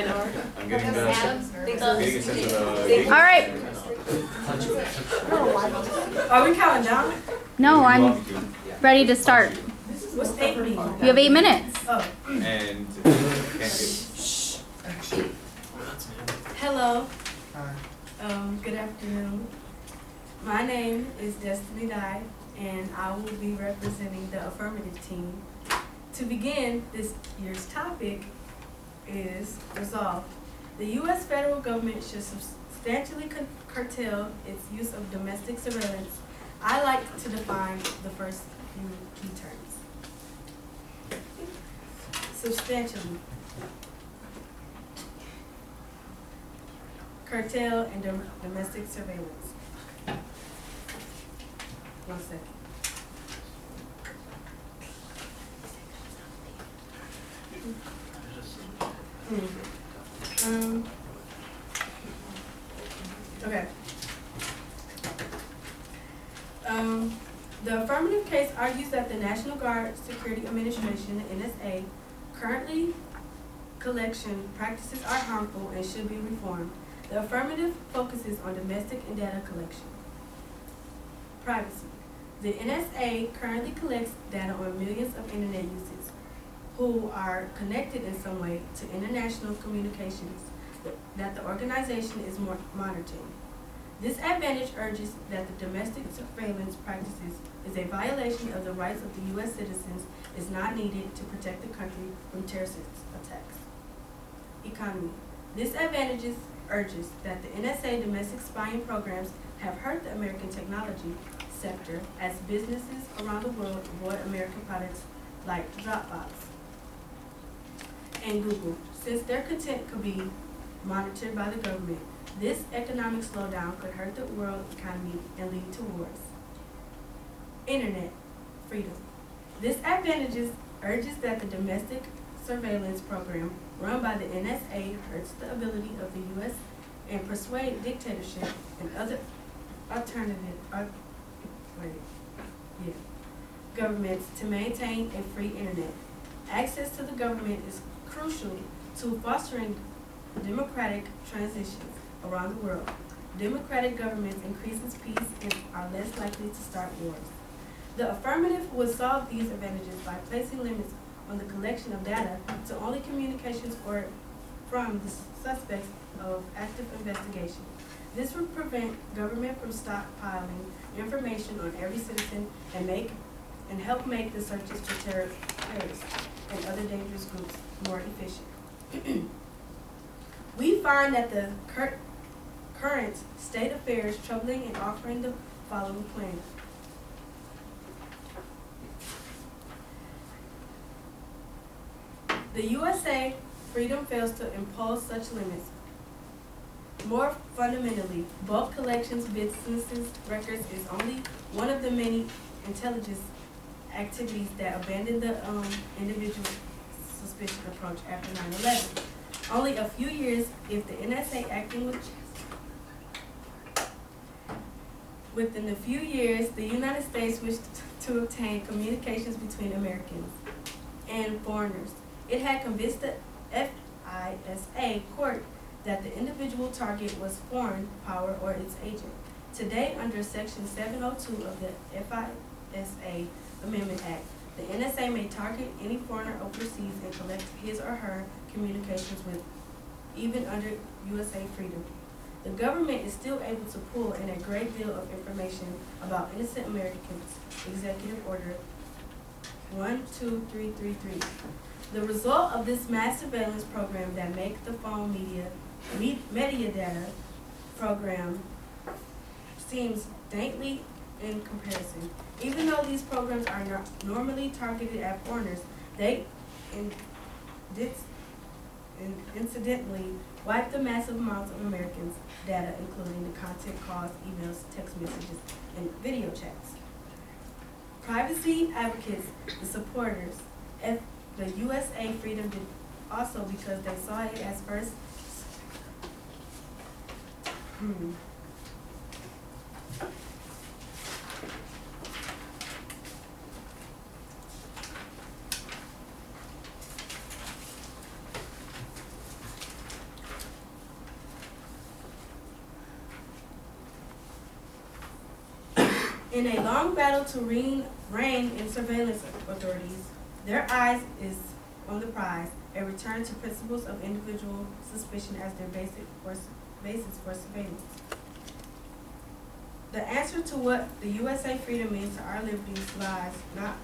I'm getting the All right. Are we counting down? No, I'm ready to start. What's 8 mean? You have 8 minutes. Oh. And Hello. Good afternoon. My name is Destiny Dye, and I will be representing the affirmative team. To begin, this year's topic is resolved. The U.S. federal government should substantially curtail its use of domestic surveillance. I like to define the first few key terms. Substantially. Curtail and domestic surveillance. 1 second. Okay. The affirmative case argues that the National Guard Security Administration, the NSA, currently collection practices are harmful and should be reformed. The affirmative focuses on domestic and data collection. Privacy. The NSA currently collects data on millions of internet users who are connected in some way to international communications that the organization is monitoring. This advantage urges that the domestic surveillance practices is a violation of the rights of the U.S. citizens, is not needed to protect the country from terrorist attacks. Economy. This advantage urges that the NSA domestic spying programs have hurt the American technology sector as businesses around the world avoid American products like Dropbox and Google, since their content could be monitored by the government. This economic slowdown could hurt the world economy and lead to wars. Internet freedom. This advantage urges that the domestic surveillance program run by the NSA hurts the ability of the U.S. and persuade dictatorship and other governments to maintain a free internet. Access to the government is crucial to fostering democratic transitions around the world. Democratic governments increases peace and are less likely to start wars. The affirmative would solve these advantages by placing limits on the collection of data to only communications or from the suspects of active investigation. This would prevent government from stockpiling information on every citizen and help make the searches for terrorists and other dangerous groups more efficient. We find that the current state affairs troubling and offering the following plan. The USA freedom fails to impose such limits. More fundamentally, bulk collections businesses records is only one of the many intelligence activities that abandoned the individual suspicion approach after 9/11. Only a few years, if the NSA acting within a few years, the United States wished to obtain communications between Americans and foreigners. It had convinced the FISA court that the individual target was foreign power or its agent. Today, under Section 702 of the FISA Amendment Act, the NSA may target any foreigner overseas and collect his or her communications with, even under USA freedom. The government is still able to pull in a great deal of information about innocent Americans. Executive Order 12333. The result of this mass surveillance program that make the phone metadata program seems dainty in comparison. Even though these programs are not normally targeted at foreigners, they incidentally wipe the massive amounts of Americans' data, including the content, calls, emails, text messages, and video chats. Privacy advocates, the supporters, the USA freedom did also because they saw it as first. In a long battle to rein in surveillance authorities, their eyes is on the prize, a return to principles of individual suspicion as their basis for surveillance. The answer to what the USA freedom means to our liberties lies not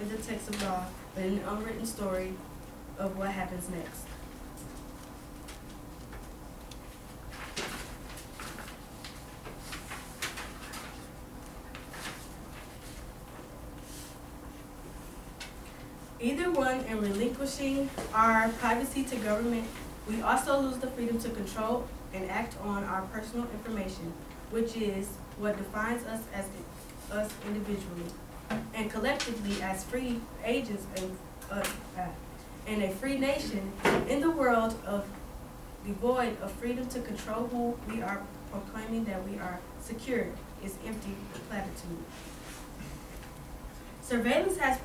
in the text of law, but in the unwritten story of what happens next. Either one, in relinquishing our privacy to government, we also lose the freedom to control and act on our personal information, which is what defines us as us individually and collectively as free agents in a free nation in the world of devoid of freedom to control who we are. Proclaiming that we are secure is empty platitude. Surveillance has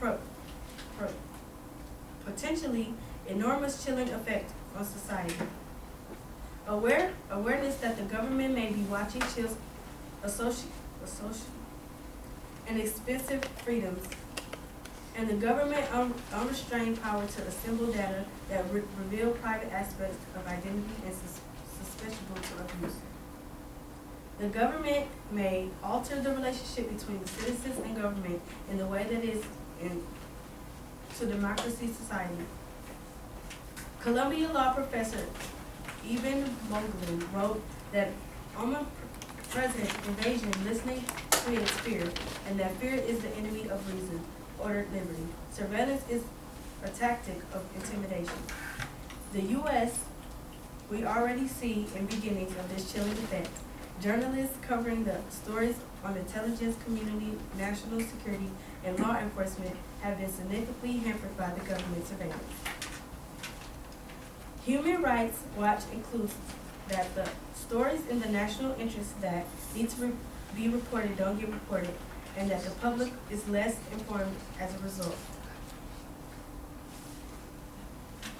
potentially enormous chilling effect on society. Awareness that the government may be watching chills and expensive freedoms, and the government unrestrained power to assemble data that reveal private aspects of identity and susceptible to abuse. The government may alter the relationship between the citizens and government in the way that is to democracy society. Columbia law professor Eben Moglen wrote that omnipresent invasion listening creates fear, and that fear is the enemy of reason, ordered liberty. Surveillance is a tactic of intimidation. The U.S., we already see in beginnings of this chilling effect. Journalists covering the stories on intelligence community, national security, and law enforcement have been significantly hampered by the government surveillance. Human Rights Watch includes that the stories in the national interest that need to be reported don't get reported, and that the public is less informed as a result.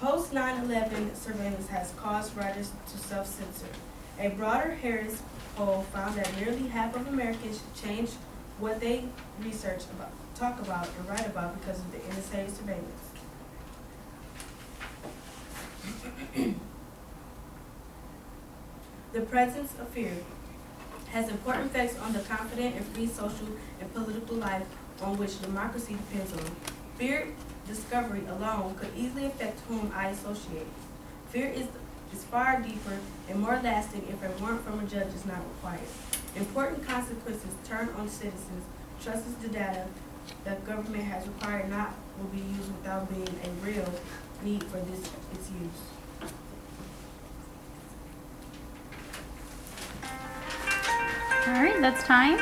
Post 9/11 surveillance has caused writers to self-censor. A broader Harris poll found that nearly half of Americans change what they research about, talk about, and write about because of the NSA surveillance. The presence of fear has important effects on the confident and free social and political life on which democracy depends on. Fear discovery alone could easily affect whom I associate. Fear is far deeper and more lasting if a warrant from a judge is not required. Important consequences turn on citizens. Trusts the data that government has required not will be used without being a real need for its use. All right, that's time.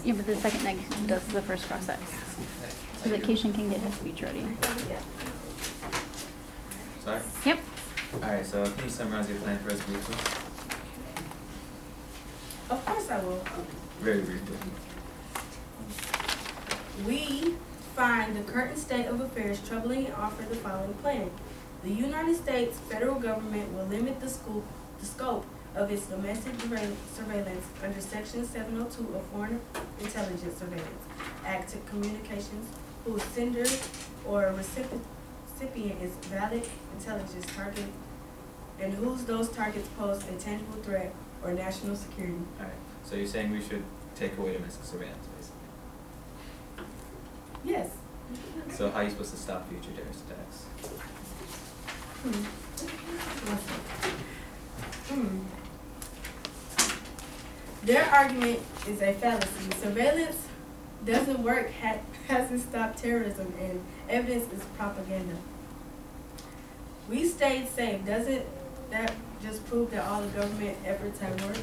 Yeah, but the second neg does the first process. So that Keishan can get his speech ready. Sorry? Yep. Alright, so can you summarize your plan for us briefly? Of course I will. Very briefly. We find the current state of affairs troubling and offer the following plan. The United States federal government will limit the scope of its domestic surveillance under Section 702 of Foreign Intelligence Surveillance Act to communications whose sender or recipient is valid intelligence target and whose those targets pose a tangible threat or national security. Alright, so you're saying we should take away domestic surveillance, basically. Yes. So how are you supposed to stop future terrorist attacks? Their argument is a fallacy. Surveillance doesn't work, hasn't stopped terrorism, and evidence is propaganda. We stayed safe. Doesn't that just prove that all the government efforts have worked?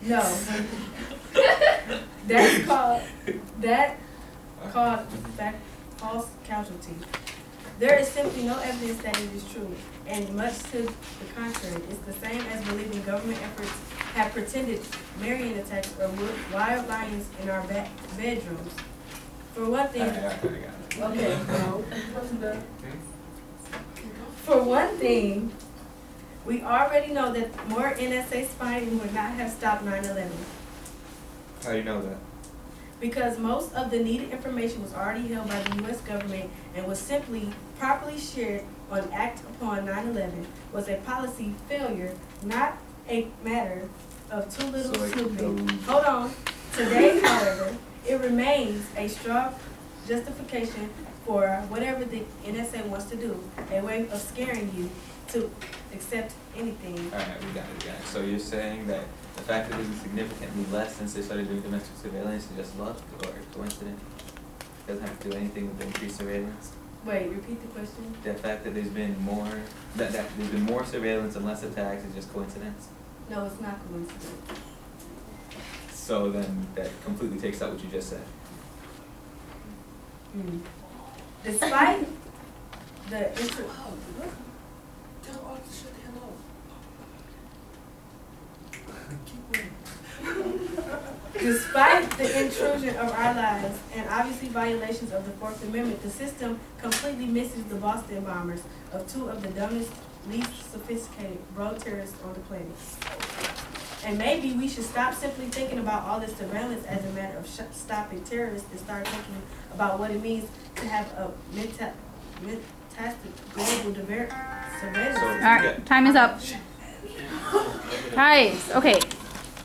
Yes. No. That's called false casualty. There is simply no evidence that it is true, and much to the contrary. It's the same as believing government efforts have pretended Marion attacks or wild lions in our bedrooms. For one thing, I got it. okay, for one thing, we already know that more NSA spying would not have stopped 9/11. How do you know that? Because most of the needed information was already held by the U.S. government and was simply properly shared on act upon 9/11 was a policy failure, not a matter of too little So, snooping. Hold on. Today, however, it remains a strong justification for whatever the NSA wants to do, a way of scaring you to accept anything. Alright, we got it. So you're saying that the fact that this is significantly less since they started doing domestic surveillance is just luck or coincidence? Doesn't have to do anything with the increased surveillance? Wait, repeat the question. The fact that there's been more, that there's been more surveillance and less attacks is just coincidence? No, it's not coincidence. So then that completely takes out what you just said. Despite the Tell all to shut the hell up. Despite the intrusion of our lives and obviously violations of the Fourth Amendment, the system completely misses the Boston bombers of two of the dumbest, least sophisticated road terrorists on the planet. And maybe we should stop simply thinking about all this surveillance as a matter of stopping terrorists and start thinking about what it means to have a fantastic global surveillance. All right, time is up. Guys, okay.